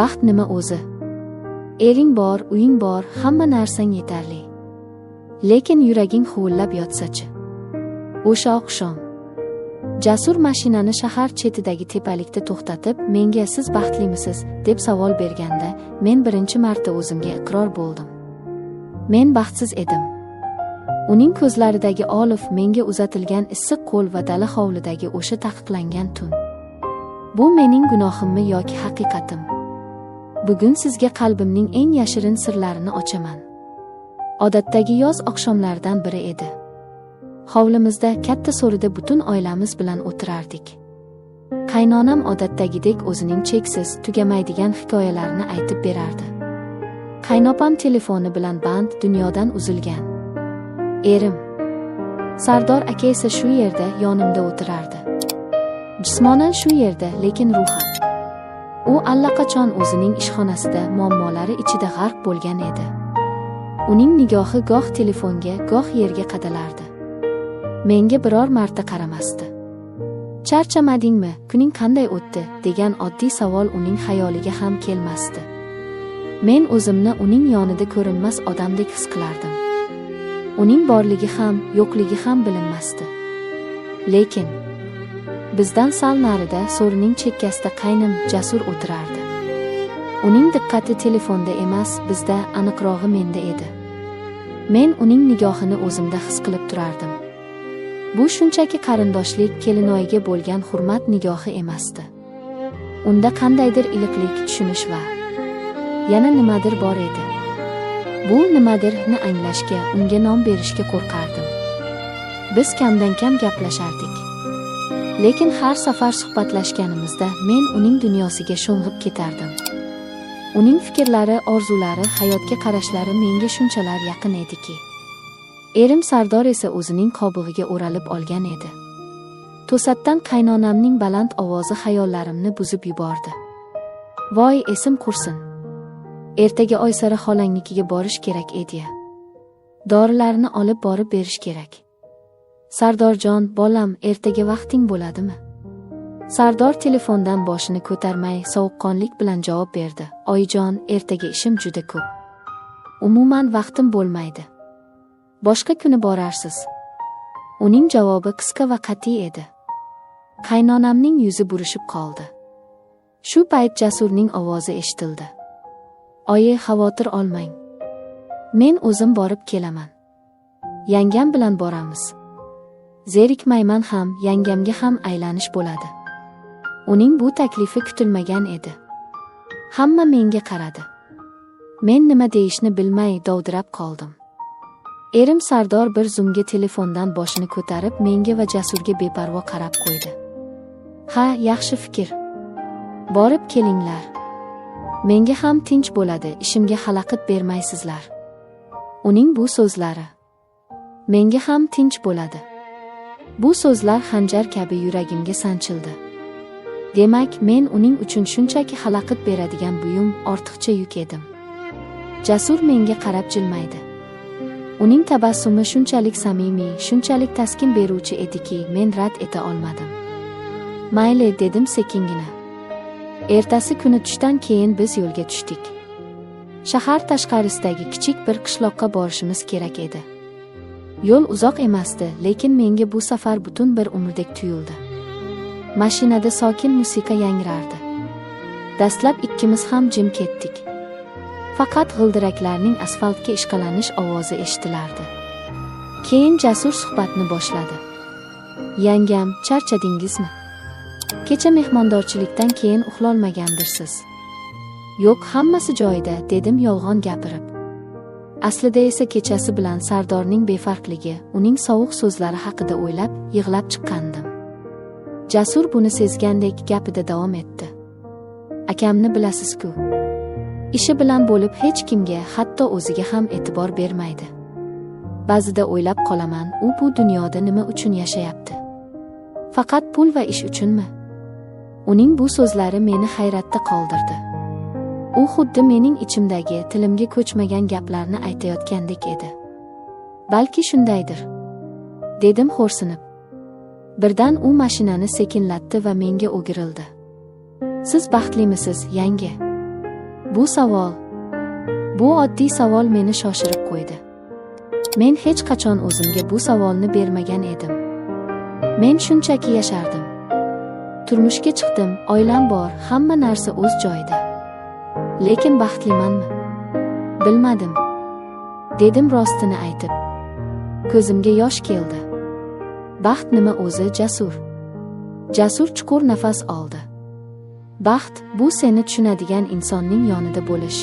Baxt nima o'zi? Ering bor, uying bor, hamma narsang yetarli. Lekin yuraging huvillab yotsa-chi? O'sha oqshom Jasur mashinani shahar chetidagi tepalikda to'xtatib, menga siz baxtlimisiz deb savol berganda, men birinchi marta o'zimga iqror bo'ldim. Men baxtsiz edim. Uning ko'zlaridagi oliv menga uzatilgan issiq qo'l va dala hovlidagi o'sha taqiqlangan tun. Bu mening gunohimmi yoki haqiqatim? Bugun sizga qalbimning eng yashirin sirlarini ochaman. Odatdagi yoz oqshomlaridan biri edi. Hovlimizda katta so'rida butun oilamiz bilan o'tirardik. Qaynonam odatdagidek o'zining cheksiz, tugamaydigan hikoyalarini aytib berardi. Qaynopam telefoni bilan band, dunyodan uzilgan. Erim Sardor aka esa shu yerda yonimda o'tirardi. Jismonan shu yerda, lekin ruhan u allaqachon o'zining ishxonasida muammolari ichida g'arq bo'lgan edi. Uning nigohi goh telefonga, goh yerga qadalardi. Menga biror marta qaramasdi. Charchamadingmi? Kuning qanday o'tdi? degan oddiy savol uning xayoliga ham kelmasdi. Men o'zimni uning yonida ko'rinmas odamdek his qilardim. Uning borligi ham, yo'qligi ham bilinmasdi. Lekin bizdan sal narida so'rining chekkasida qaynim Jasur o'tirardi. Uning diqqati telefonda emas, bizda, aniqrog'i menda edi. Men uning nigohini o'zimda his qilib turardim. Bu shunchaki qarindoshlik, kelinoyiga bo'lgan hurmat nigohi emasdi. Unda qandaydir iliqlik, tushunish va yana nimadir bor edi. Bu nimadirni anglashga, unga nom berishga qo'rqardim. Biz kamdan-kam gaplashardik. Lekin har safar suhbatlashganimizda men uning dunyosiga sho'ng'ib ketardim. Uning fikrlari, orzulari, hayotga qarashlari menga shunchalar yaqin ediki. Erim Sardor esa o'zining qobig'iga o'ralib olgan edi. To'satdan qaynonamning baland ovozi xayollarimni buzib yubordi. Voy, esim qursin. Ertaga Oysara xolangnikiga borish kerak edi. Dorilarni olib borib berish kerak. Sardorjon, bolam, ertaga vaqting bo'ladimi? Sardor telefondan boshini ko'tarmay, sovuqqonlik bilan javob berdi. Oyijon, ertaga ishim juda ko'p. Umuman vaqtim bo'lmaydi. Boshqa kuni borarsiz. Uning javobi qisqa va qat'iy edi. Qaynonamning yuzi burishib qoldi. Shu payt Jasurning ovozi eshitildi. Oyi, xavotir olmang. Men o'zim borib kelaman. Yangam bilan boramiz. Zerikmayman ham, yangamga ham aylanish bo'ladi. Uning bu taklifi kutilmagan edi. Hamma menga qaradi. Men nima deyishni bilmay dovdirab qoldim. Erim Sardor bir zumga telefondan boshini ko'tarib, menga va Jasurga beparvo qarab qo'ydi. Ha, yaxshi fikr. Borib kelinglar. Menga ham tinch bo'ladi, ishimga xalaqit bermaysizlar. Uning bu so'zlari menga ham tinch bo'ladi. Bu so'zlar xanjar kabi yuragimga sanchildi. Demak, men uning uchun shunchaki xalaqit beradigan buyum, ortiqcha yuk edim. Jasur menga qarab jilmaydi. Uning tabassumi shunchalik samimiy, shunchalik taskin beruvchi ediki, men rad eta olmadim. Mayli, dedim sekingina. Ertasi kuni tushdan keyin biz yo'lga tushdik. Shahar tashqarisidagi kichik bir qishloqqa borishimiz kerak edi. Yo'l uzoq emasdi, lekin menga bu safar butun bir umrdek tuyuldi. Mashinada sokin musiqa yangrardi. Dastlab ikkimiz ham jim ketdik. Faqat g'ildiraklarning asfaltga ishqalanish ovozi eshitilardi. Keyin Jasur suhbatni boshladi. Yangam, charchadingizmi? Kecha mehmondorchilikdan keyin uxlolmagandirsiz. Yo'q, hammasi joyida, dedim yolg'on gapirib. Aslida esa kechasi bilan Sardorning befarqligi, uning sovuq so'zlari haqida o'ylab, yig'lab chiqqandim. Jasur buni sezgandek gapida davom etdi. Akamni bilasiz-ku. Ishi bilan bo'lib hech kimga, hatto o'ziga ham e'tibor bermaydi. Ba'zida o'ylab qolaman, u bu dunyoda nima uchun yashayapti? Faqat pul va ish uchunmi? Uning bu so'zlari meni hayratda qoldirdi. U xuddi mening ichimdagi, tilimga ko'chmagan gaplarni aytayotgandek edi. Balki shundaydir, dedim xo'rsinib. Birdan u mashinani sekinlatdi va menga o'girildi. Siz baxtlimisiz, yangi? Bu oddiy savol meni shoshirib qo'ydi. Men hech qachon o'zimga bu savolni bermagan edim. Men shunchaki yashardim. Turmushga chiqdim, oilam bor, hamma narsa o'z joyida. Lekin baxtlimanmi? Bilmadim. Dedim rostini aytib. Ko'zimga yosh keldi. Baxt nima o'zi, Jasur? Jasur chuqur nafas oldi. Baxt bu seni tushunadigan insonning yonida bo'lish.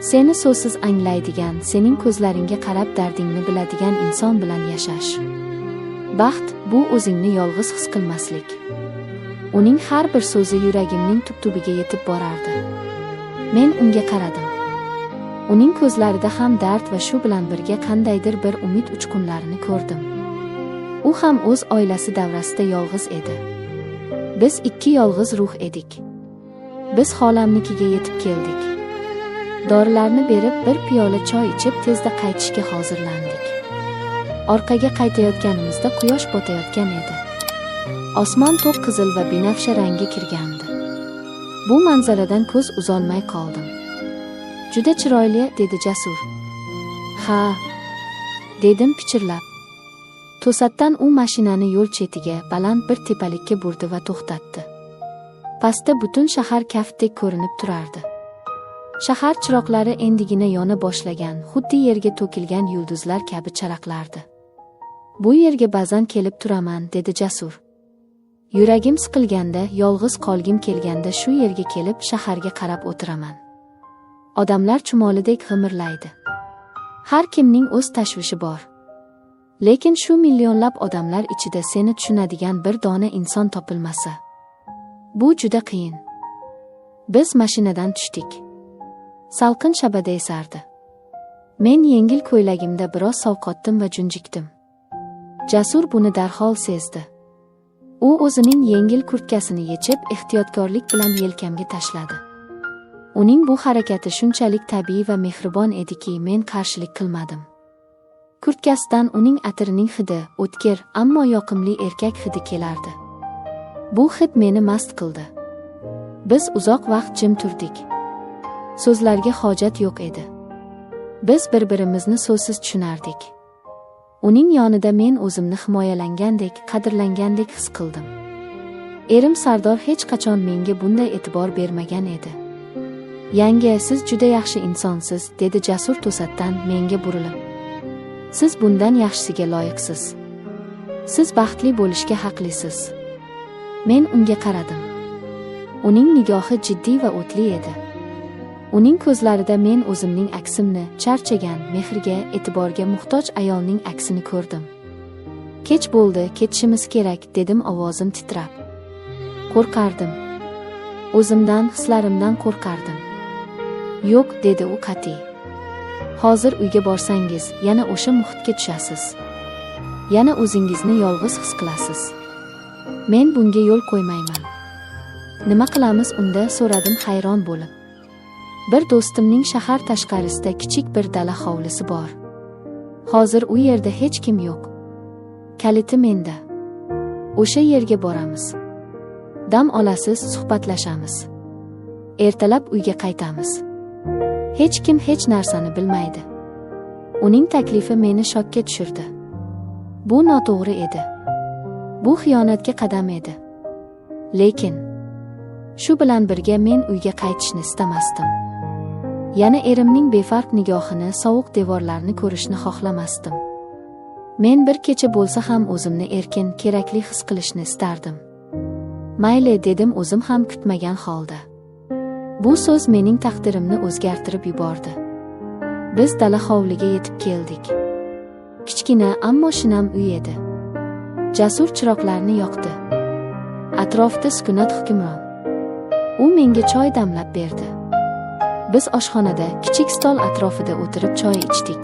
Seni so'zsiz anglaydigan, sening ko'zlaringga qarab dardingni biladigan inson bilan yashash. Baxt bu o'zingni yolg'iz his qilmaslik. Uning har bir so'zi yuragimning tub-tubiga yetib borardi. Men unga qaradim. Uning ko'zlarida ham dard va shu bilan birga qandaydir bir umid uchqunlarini ko'rdim. U ham o'z oilasi davrasida yolg'iz edi. Biz ikki yolg'iz ruh edik. Biz xolamnikiga yetib keldik. Dorilarni berib bir piyola choy ichib tezda qaytishga hozirlandik. Orqaga qaytayotganimizda quyosh botayotgan edi. Osmon to'q qizil va binafsha rangga kirgandi. Bu manzaradan ko'z uzolmay qoldim. Juda chiroyli, dedi Jasur. Ha, dedim pichirlab. To'satdan u mashinani yo'l chetiga, baland bir tepalikka burdi va to'xtatdi. Pastda butun shahar kaftdek ko'rinib turardi. Shahar chiroqlari endigina yona boshlagan, xuddi yerga to'kilgan yulduzlar kabi charaqlardi. Bu yerga ba'zan kelib turaman, dedi Jasur. Yuragim siqilganda, yolg'iz qolgim kelganda shu yerga kelib shaharga qarab o'tiraman. Odamlar chumolidek g'imirlaydi. Har kimning o'z tashvishi bor. Lekin shu millionlab odamlar ichida seni tushunadigan bir dona inson topilmasa, bu juda qiyin. Biz mashinadan tushdik. Salqin shabada esardi. Men yengil ko'ylagimda biroz sovqotdim va junjikdim. Jasur buni darhol sezdi. U o'zining yengil kurtkasini yechib, ehtiyotkorlik bilan yelkamga tashladi. Uning bu harakati shunchalik tabiiy va mehribon ediki, men qarshilik qilmadim. Kurtkasidan uning atirining hidi, o'tkir, ammo yoqimli erkak hidi kelardi. Bu hid meni mast qildi. Biz uzoq vaqt jim turdik. So'zlarga hojat yo'q edi. Biz bir-birimizni so'zsiz tushunardik. Uning yonida men o'zimni himoyalangandek, qadrlangandek his qildim. Erim Sardor hech qachon menga bunday e'tibor bermagan edi. Yanga, siz juda yaxshi insonsiz, dedi Jasur to'satdan menga burilib. Siz bundan yaxshisiga loyiqsiz. Siz baxtli bo'lishga haqlisiz. Men unga qaradim. Uning nigohi jiddiy va o'tli edi. Uning ko'zlarida men o'zimning aksimni, charchagan, mehrga, e'tiborga muhtoj ayolning aksini ko'rdim. Kech bo'ldi, ketishimiz kerak, dedim ovozim titrab. Qo'rqardim. O'zimdan, hislarimdan qo'rqardim. Yo'q, dedi u qat'iy. Hozir uyga borsangiz, yana o'sha muhitga tushasiz. Yana o'zingizni yolg'iz his qilasiz. Men bunga yo'l qo'ymayman. Nima qilamiz unda, so'radim hayron bo'lib. Bir do'stimning shahar tashqarisida kichik bir dala hovlisi bor. Hozir u yerda hech kim yo'q. Kaliti menda. O'sha yerga boramiz. Dam olasiz, suhbatlashamiz. Ertalab uyga qaytamiz. Hech kim hech narsani bilmaydi. Uning taklifi meni shokka tushirdi. Bu noto'g'ri edi. Bu xiyonatga qadam edi. Lekin shu bilan birga men uyga qaytishni istamasdim. Yana erimning befarq nigohini, sovuq devorlarni ko'rishni xohlamasdim. Men bir kecha bo'lsa ham o'zimni erkin, kerakli his qilishni istardim. Mayli, dedim o'zim ham kutmagan holda. Bu so'z mening taqdirimni o'zgartirib yubordi. Biz dala hovliga yetib keldik. Kichkina, ammo shinam uy edi. Jasur chiroqlarni yoqdi. Atrofda sukunat hukmron. U menga choy damlab berdi. Biz oshxonada, kichik stol atrofida o'tirib choy ichdik.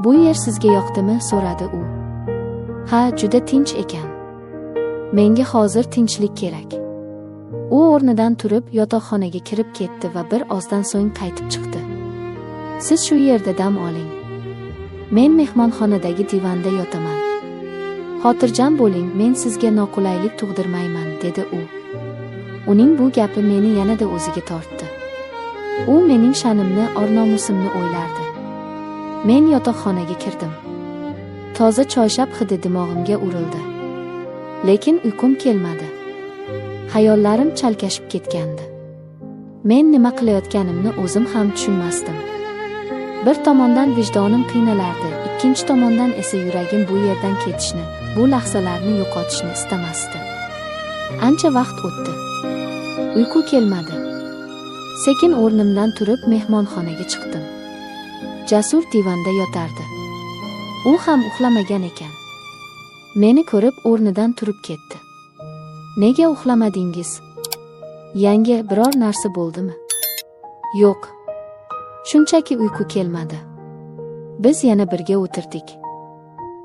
Bu yer sizga yoqdimi, so'radi u. Ha, juda tinch ekan. Menga hozir tinchlik kerak. U o'rnidan turib yotoqxonaga kirib ketdi va bir ozdan so'ng qaytib chiqdi. Siz shu yerda dam oling. Men mehmonxonadagi divanda yotaman. Xotirjam bo'ling, men sizga noqulaylik tug'dirmayman, dedi u. Uning bu gapi meni yanada o'ziga tortdi. U mening sha'nimni, or-nomusimni o'ylardi. Men yotoqxonaga kirdim. Toza choyshab hidi dimog'imga urildi. Lekin uyqum kelmadi. Xayollarim chalkashib ketgandi. Men nima qilayotganimni o'zim ham tushunmasdim. Bir tomondan vijdonim qiynalardi, ikkinchi tomondan esa yuragim bu yerdan ketishni, bu lahzalarni yo'qotishni istamasdi. Ancha vaqt o'tdi. Uyqu kelmadi. Sekin o'rnimdan turib mehmonxonaga chiqdim. Jasur divanda yotardi. U ham uxlamagan ekan. Meni ko'rib o'rnidan turib ketdi. Nega uxlamadingiz? Yangi biror narsa bo'ldimi? Yo'q. Shunchaki uyqu kelmadi. Biz yana birga o'tirdik.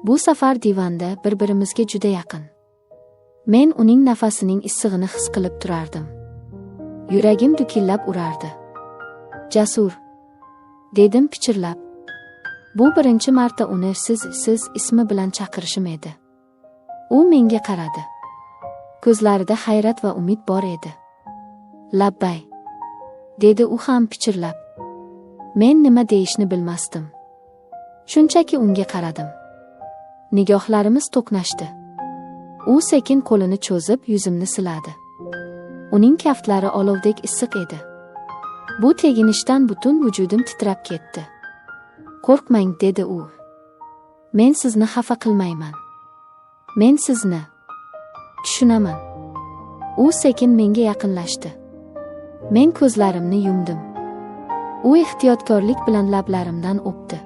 Bu safar divanda bir-birimizga juda yaqin. Men uning nafasining issig'ini his qilib turardim. Yuragim dukillab urardi. Jasur, dedim pichirlab. Bu birinchi marta uni siz ismi bilan chaqirishim edi. U menga qaradi. Ko'zlarida hayrat va umid bor edi. Labbay, dedi u ham pichirlab. Men nima deyishni bilmasdim. Shunchaki unga qaradim. Nigohlarimiz to'qnashdi. U sekin qo'lini cho'zib yuzimni siladi. Uning kaftlari olovdek issiq edi. Bu teginishdan butun vujudim titrab ketdi. Qo'rqmang, dedi u. Men sizni xafa qilmayman. Men sizni tushunaman. U sekin menga yaqinlashdi. Men ko'zlarimni yumdim. U ehtiyotkorlik bilan lablarimdan o'pdi.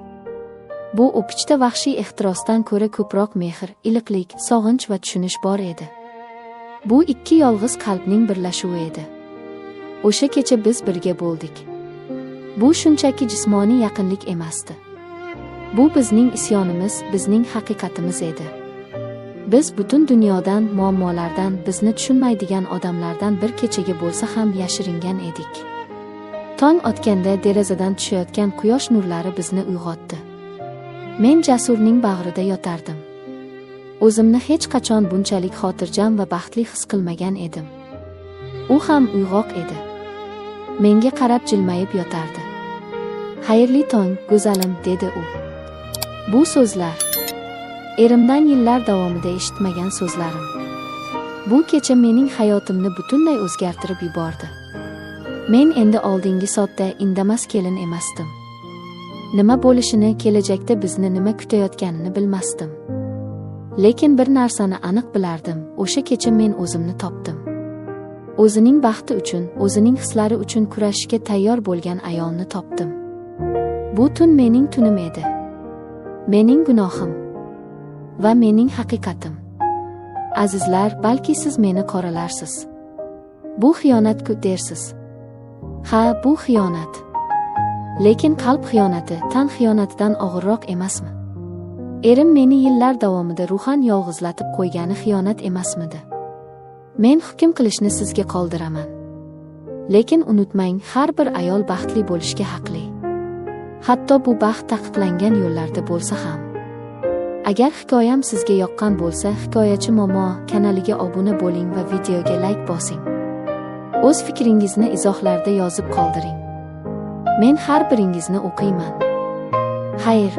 Bu o'pichda vahshiy ehtirosdan ko'ra ko'proq mehr, iliqlik, sog'inch va tushunish bor edi. Bu ikki yolg'iz qalbning birlashuvi edi. O'sha kecha biz birga bo'ldik. Bu shunchaki jismoniy yaqinlik emasdi. Bu bizning isyonimiz, bizning haqiqatimiz edi. Biz butun dunyodan, muammolardan, bizni tushunmaydigan odamlardan bir kechaga bo'lsa ham yashiringan edik. Tong otganda derazadan tushayotgan quyosh nurlari bizni uyg'otdi. Men Jasurning bag'rida yotardim. O'zimni hech qachon bunchalik xotirjam va baxtli his qilmagan edim. U ham uyg'oq edi. Menga qarab jilmayib yotardi. "Xayrli tong, go'zalim", dedi u. Bu so'zlar erimdan yillar davomida eshitmagan so'zlarim. Bu kecha mening hayotimni butunlay o'zgartirib yubordi. Men endi oldingi sotda indamas kelin emasdim. Nima bo'lishini, kelajakda bizni nima kutayotganini bilmasdim. Lekin bir narsani aniq bilardim, o'sha kecha men o'zimni topdim. O'zining baxti uchun, o'zining hislari uchun kurashishga tayyor bo'lgan ayolni topdim. Bu tun mening tunim edi. Mening gunohim va mening haqiqatim. Azizlar, balki siz meni qoralarsiz. Bu xiyonat-ku dersiz. Ha, bu xiyonat. Lekin qalb xiyonati tan xiyonatidan og'irroq emasmi? Erim meni yillar davomida ruhan yolg'izlatib qo'ygani xiyonat emasmidi? Men hukm qilishni sizga qoldiraman. Lekin unutmang, har bir ayol baxtli bo'lishga haqli. Hatto bu baxt taqiqlangan yo'llarda bo'lsa ham. Agar hikoyam sizga yoqqan bo'lsa, Hikoyachi Momo kanaliga obuna bo'ling va videoga like bosing. O'z fikringizni izohlarda yozib qoldiring. Men har biringizni o'qiyman. Xayr.